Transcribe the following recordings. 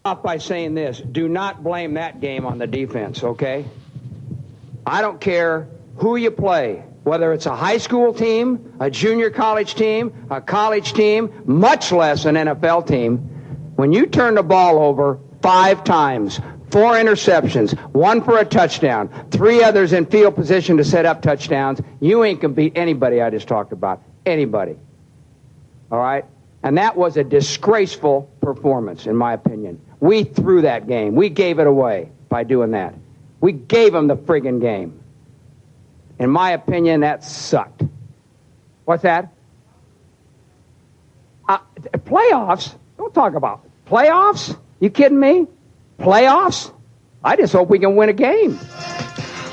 Off by saying this, do not blame that game on the defense, okay? I don't care who you play, whether it's a high school team, a junior college team, a college team, much less an NFL team. When you turn the ball over 5 times, 4 interceptions, 1 for a touchdown, 3 others in field position to set up touchdowns, you ain't gonna beat anybody I just talked about. Anybody. All right? And that was a disgraceful performance, in my opinion. We threw that game. We gave it away by doing that. We gave them the friggin' game. In my opinion, that sucked. What's that? Playoffs? Don't talk about it. Playoffs? You kidding me? Playoffs? I just hope we can win a game.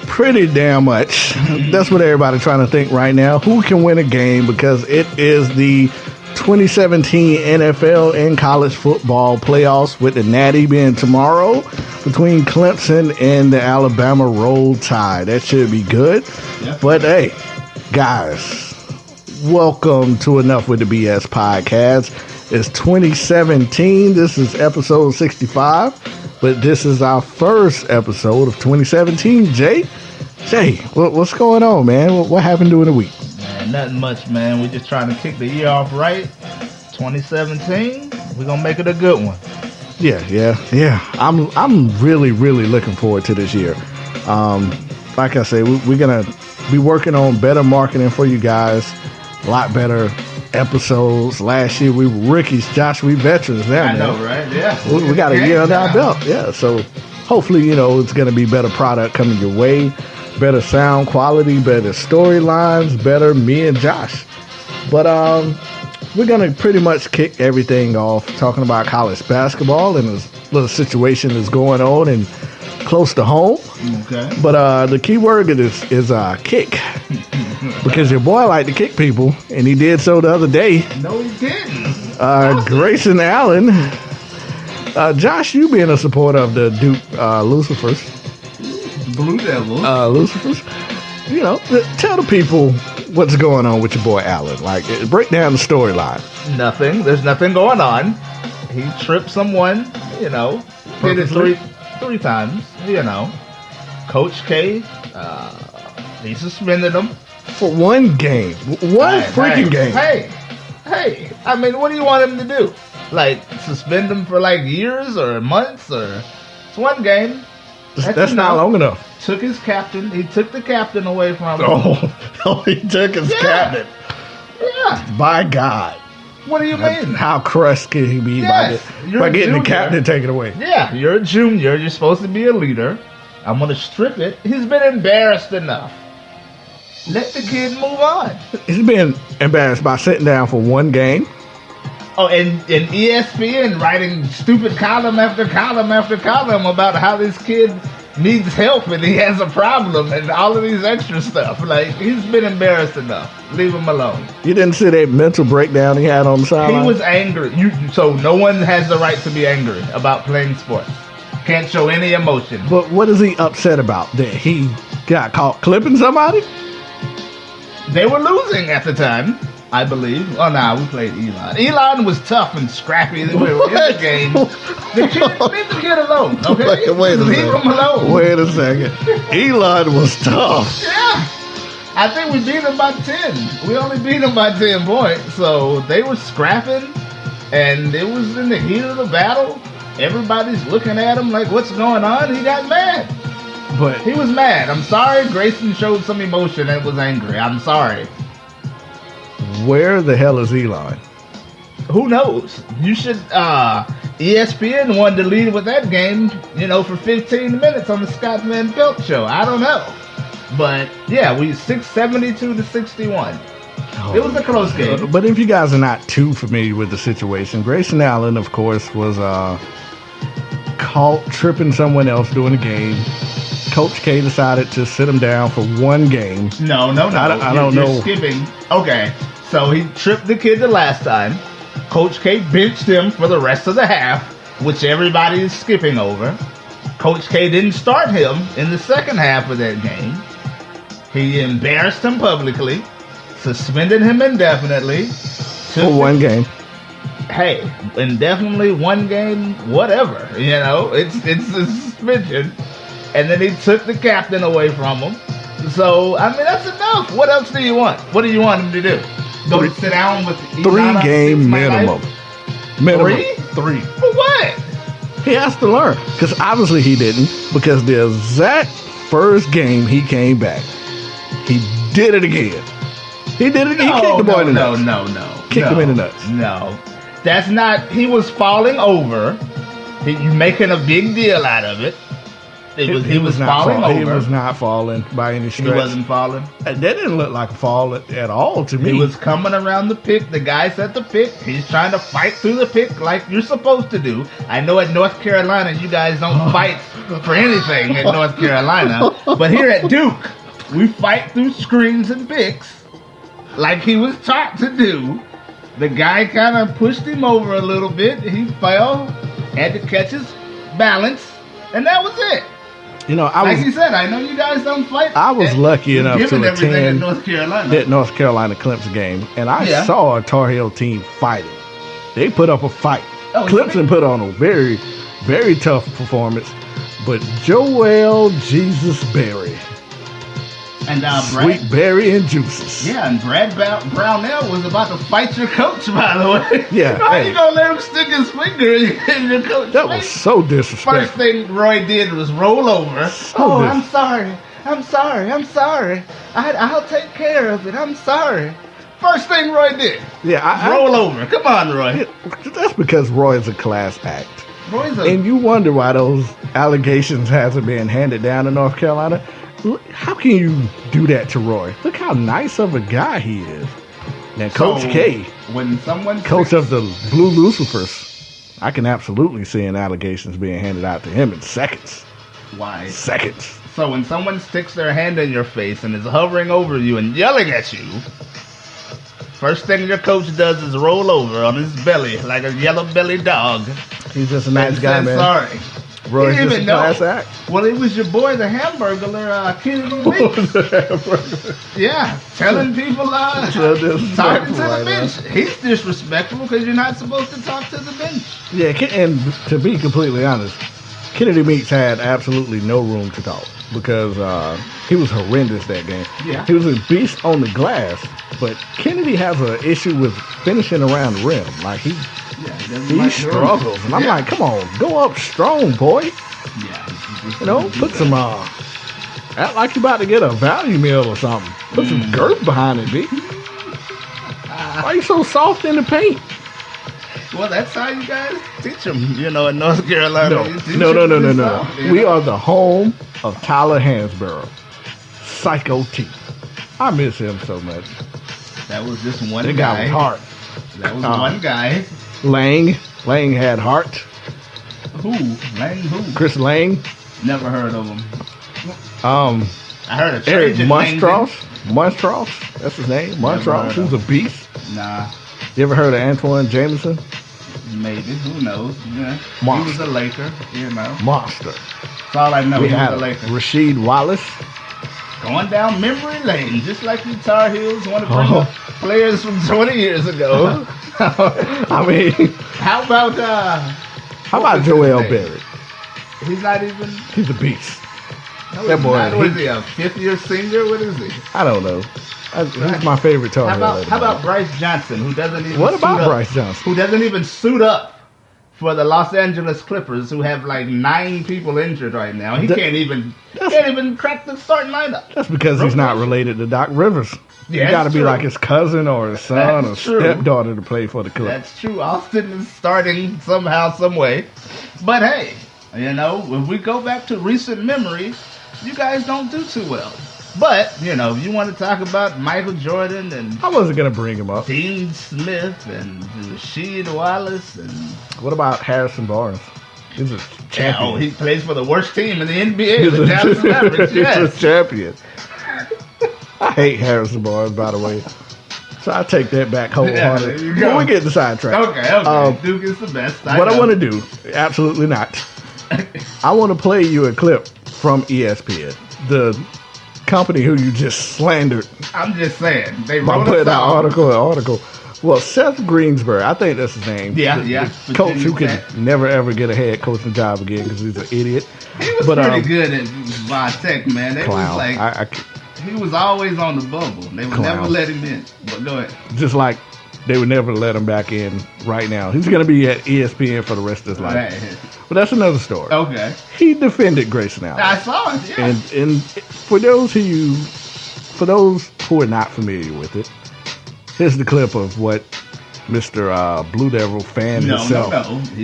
Pretty damn much. That's what everybody's trying to think right now. Who can win a game? Because it is the 2017 NFL and college football playoffs, with the Natty being tomorrow between Clemson and the Alabama Roll Tide. That should be good. Yeah. But hey, guys, welcome to Enough with the BS podcast. It's 2017. This is episode 65, but this is our first episode of 2017. Jay, what's going on, man? What happened during the week? Man, nothing much, man. We're just trying to kick the year off right. 2017, we're gonna make it a good one. Yeah. I'm really looking forward to this year. Like I say, we're gonna be working on better marketing for you guys, a lot better episodes. Last year we were rookies, Josh, we veterans now. I know, right? Yeah. We got a year under our belt. Yeah, so hopefully, it's gonna be better product coming your way. Better sound quality, better storylines, better me and Josh. But we're going to pretty much kick everything off talking about college basketball and this little situation that's going on and close to home. Okay. But the key word is kick. Because your boy liked to kick people, and he did so the other day. No, he didn't. Grayson Allen. Josh, you being a supporter of the Duke Lucifers. Blue Devils. Lucifers. Tell the people what's going on with your boy Allen. Like, break down the storyline. Nothing. There's nothing going on. He tripped someone, hit it three times, Coach K, he suspended him. For one game. Freaking game. Hey. I mean, what do you want him to do? Like, suspend him for, years or months? Or it's one game. That's not long enough. He took the captain away from him. Oh, he took his captain. Yeah. By God. What do you mean? How crushed can he be by getting the captain taken away? Yeah, you're a junior. You're supposed to be a leader. I'm going to strip it. He's been embarrassed enough. Let the kid move on. He's been embarrassed by sitting down for one game. Oh, and ESPN writing stupid column after column after column about how this kid needs help and he has a problem and all of these extra stuff. He's been embarrassed enough. Leave him alone. You didn't see that mental breakdown he had on the sideline? He was angry. So no one has the right to be angry about playing sports. Can't show any emotion. But what is he upset about? That he got caught clipping somebody? They were losing at the time, I believe. Oh, no, we played Elon. Elon was tough and scrappy. They were in the game. Leave the kid alone, okay? Wait a Leave second. him alone. Wait a second. Elon was tough. Yeah. I think we beat him by 10. We only beat him by 10 points. So they were scrapping, and it was in the heat of the battle. Everybody's looking at him like, what's going on? He got mad. But he was mad. I'm sorry. Grayson showed some emotion and was angry. I'm sorry. Where the hell is Elon? Who knows? You should. ESPN wanted to lead with that game, for 15 minutes on the Scott Van Pelt show. I don't know. But, yeah, we 672 to 61. It was a close game. But if you guys are not too familiar with the situation, Grayson Allen, of course, was caught tripping someone else during the game. Coach K decided to sit him down for one game. No. I don't know. You're skipping. Okay, so he tripped the kid the last time. Coach K benched him for the rest of the half, which everybody is skipping over. Coach K didn't start him in the second half of that game. He embarrassed him publicly, suspended him indefinitely. For one game. hey, indefinitely one game, whatever. It's a suspension. And then he took the captain away from him. So, I mean, that's enough. What else do you want? What do you want him to do? Go sit down with 3-game minimum. Minimum. 3? For what? He has to learn. Because obviously he didn't. Because the exact first game he came back, he did it again. He did it again. He kicked the boy in the nuts. No. Kicked him in the nuts. No. That's not. He was falling over. You're making a big deal out of it. He was falling over. He was not falling by any stretch. He wasn't falling. That didn't look like a fall at all to me. He was coming around the pick. The guy's at the pick. He's trying to fight through the pick like you're supposed to do. I know at North Carolina you guys don't fight for anything at North Carolina. But here at Duke, we fight through screens and picks like he was taught to do. The guy kind of pushed him over a little bit. He fell, had to catch his balance, and that was it. Like he said, I know you guys don't fight. I was lucky enough to attend North Carolina. that North Carolina Clemson game, and I saw a Tar Heel team fighting. They put up a fight. Clemson put on a very, very tough performance, but Joel Jesus Berry, and Sweet Berry and Juices. Yeah, and Brad Brownell was about to fight your coach, by the way. Yeah. How you gonna let him stick his finger in your coach's That face? was so disrespectful. First thing Roy did was roll over. I'm sorry. I'll take care of it. I'm sorry. First thing Roy did. Yeah, roll over. Come on, Roy. That's because Roy's a class act. And you wonder why those allegations hasn't been handed down in North Carolina. How can you do that to Roy? Look how nice of a guy he is. Now, Coach K, when someone coach of the Blue Lucifers, I can absolutely see an allegations being handed out to him in seconds. Why? Seconds. So when someone sticks their hand in your face and is hovering over you and yelling at you, first thing your coach does is roll over on his belly like a yellow-bellied dog. He's just a nice guy, man. Sorry. Roy's just a class act. Well, it was your boy, the Hamburglar, Kennedy Meeks. Yeah, telling people, talking to the bench. He's disrespectful because you're not supposed to talk to the bench. Yeah, and to be completely honest, Kennedy Meeks had absolutely no room to talk because he was horrendous that game. Yeah. He was a beast on the glass, but Kennedy has an issue with finishing around the rim. Like, he struggles. And I'm like, come on, go up strong, boy. Yeah. Put some, act like you're about to get a value meal or something. Put some girth behind it, B. Why are you so soft in the paint? Well, that's how you guys teach them, in North Carolina. No. We are the home of Tyler Hansborough. Psycho T. I miss him so much. That was just one guy. That guy was hard. That was one guy. Lang had heart. Who? Lang who? Chris Lang. Never heard of him. I heard of Eric Monstros. That's his name. Monstros. Who's a beast. Nah. You ever heard of Antoine Jameson? Maybe. Who knows? Yeah. Monster. He was a Laker. Monster. That's all I know. We he had was a Laker. Rasheed Wallace. Going down memory lane, just like you Tar Heels want to bring up players from 20 years ago. I mean, how about Joel Berry? He's not even. He's a beast. No, that boy. What is he? A fifth-year senior? What is he? I don't know. He's my favorite Tar Heel. How about Bryce Johnson, who doesn't even? What about Bryce Johnson? Who doesn't even suit up for the Los Angeles Clippers, who have like 9 people injured right now? He can't even crack the starting lineup. That's because he's not related to Doc Rivers. Yeah, you got to be like his cousin or his son or stepdaughter to play for the Clippers. That's true. Austin is starting somehow, some way. But hey, if we go back to recent memory, you guys don't do too well. But, if you want to talk about Michael Jordan and... I wasn't going to bring him up. Dean Smith and Rasheed Wallace and... What about Harrison Barnes? He's a champion. He plays for the worst team in the NBA, the Dallas Mavericks. Yes. He's a champion. I hate Harrison Barnes, by the way. So I take that back wholeheartedly. But we get the sidetrack. Okay. Duke is the best. I want to do, absolutely not. I want to play you a clip from ESPN. The company who you just slandered. I'm just saying. They wrote an article Well, Seth Greensbury, I think that's his name. Yeah, the coach who can never ever get a head coaching job again because he's an idiot. He was pretty good at Von Tech, man. They clown. was like, he was always on the bubble. They would never let him in. But go ahead. Just like they would never let him back in right now. He's going to be at ESPN for the rest of his life. Right. But that's another story. Okay. He defended Grayson Allen. I saw it, yeah. And for those who are not familiar with it, here's the clip of what Mr. Blue Devil fan himself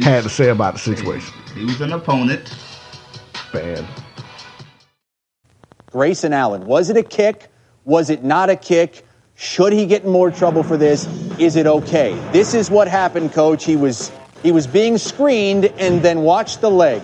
had to say about the situation. He was an opponent. Fan. Grayson Allen, was it a kick? Was it not a kick? Should he get in more trouble for this? Is it okay? This is what happened, Coach. He was being screened and then watch the leg.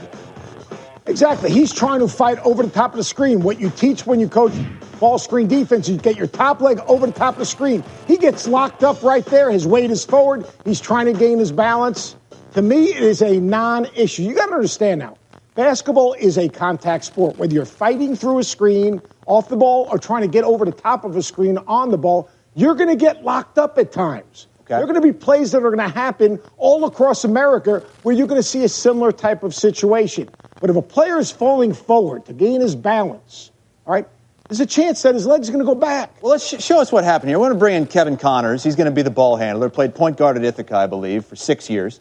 Exactly. He's trying to fight over the top of the screen. What you teach when you coach ball screen defense, you get your top leg over the top of the screen. He gets locked up right there. His weight is forward. He's trying to gain his balance. To me, it is a non-issue. You got to understand now, basketball is a contact sport. Whether you're fighting through a screen, off the ball, or trying to get over the top of a screen on the ball, you're going to get locked up at times. Okay. There are going to be plays that are going to happen all across America where you're going to see a similar type of situation. But if a player is falling forward to gain his balance, all right, there's a chance that his leg's going to go back. Well, let's show us what happened here. We're going to bring in Kevin Connors. He's going to be the ball handler. Played point guard at Ithaca, I believe, for 6 years.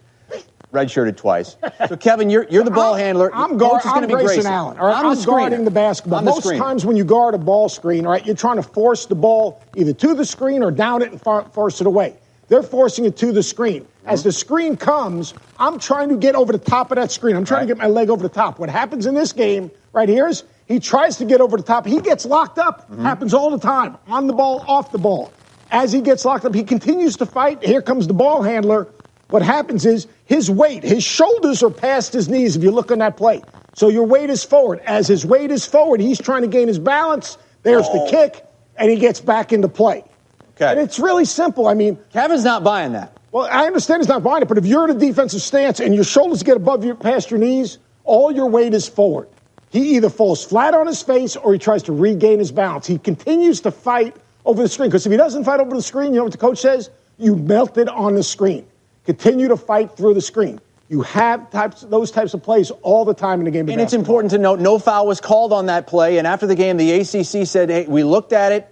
Redshirted twice. So, Kevin, you're the ball handler. I'm Grayson Allen. All right? I'm guarding the basketball. Most times when you guard a ball screen, all right, you're trying to force the ball either to the screen or down it and force it away. They're forcing it to the screen. As the screen comes, I'm trying to get over the top of that screen. I'm trying to get my leg over the top. What happens in this game right here is he tries to get over the top. He gets locked up. Happens all the time. On the ball, off the ball. As he gets locked up, he continues to fight. Here comes the ball handler. What happens is his weight, his shoulders are past his knees if you look on that play. So your weight is forward. As his weight is forward, he's trying to gain his balance. There's the kick, and he gets back into play. Okay. And it's really simple. I mean, Kevin's not buying that. Well, I understand he's not buying it, but if you're in a defensive stance and your shoulders get past your knees, all your weight is forward. He either falls flat on his face or he tries to regain his balance. He continues to fight over the screen, because if he doesn't fight over the screen, you know what the coach says? You melted on the screen. Continue to fight through the screen. You have those types of plays all the time in the game of basketball. And it's important to note, no foul was called on that play. And after the game, the ACC said, hey, we looked at it.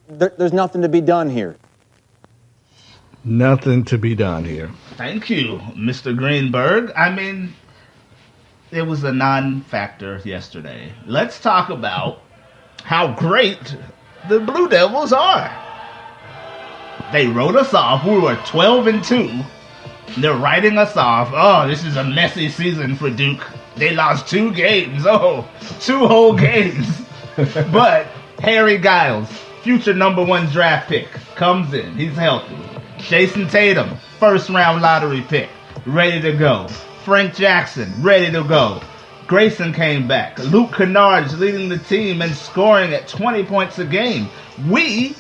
There's nothing to be done here. Nothing to be done here. Thank you, Mr. Greenberg. I mean, it was a non-factor yesterday. Let's talk about how great the Blue Devils are. They wrote us off. We were 12-2. They're writing us off. Oh, this is a messy season for Duke. They lost 2 games. Oh, 2 whole games. But Harry Giles, future #1 draft pick, comes in. He's healthy. Jason Tatum, first-round lottery pick, ready to go. Frank Jackson, ready to go. Grayson came back. Luke Kennard's leading the team and scoring at 20 points a game. We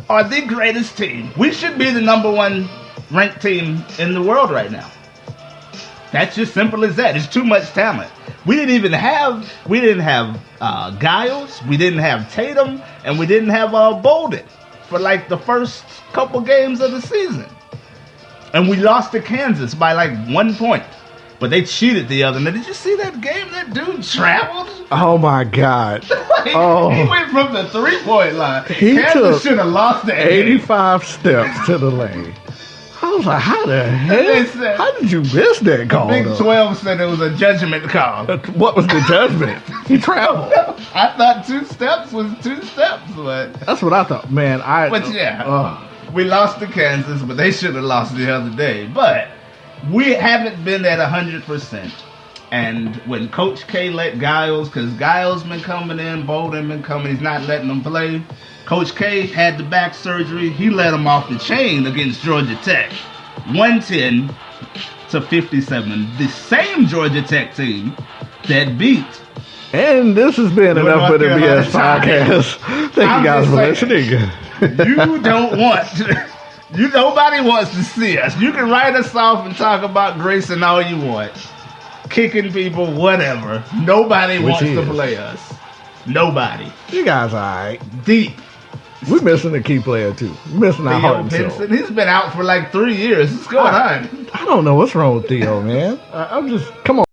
are the greatest team. We should be the #1 ranked team in the world right now. That's just simple as that. It's too much talent. We didn't have Giles, we didn't have Tatum, and we didn't have Bolden for like the first couple games of the season. And we lost to Kansas by like 1 point. But they cheated the other night. Did you see that game? That dude traveled. Oh my God! He went from the 3-point line. Kansas should have lost that 85 game. steps to the lane. I was like, how the hell? How did you miss that call? The Big 12 said it was a judgment call. What was the judgment? He traveled. I thought 2 steps was 2 steps, but that's what I thought, man. We lost to Kansas, but they should have lost the other day. But we haven't been at 100%. And when Coach K let Giles, because Giles been coming in, Bolden been coming, he's not letting them play. Coach K had the back surgery. He let him off the chain against Georgia Tech. 110-57. The same Georgia Tech team that beat. And this has been enough for the BS podcast. Thank you guys for listening. Nobody wants to see us. You can write us off and talk about Grayson all you want. Kicking people, whatever. Nobody wants to play us. Nobody. You guys are all right. Deep. We're missing a key player, too. We're missing our heart and soul. He's been out for like 3 years. What's going on? I don't know what's wrong with Theo, man. I'm just, come on.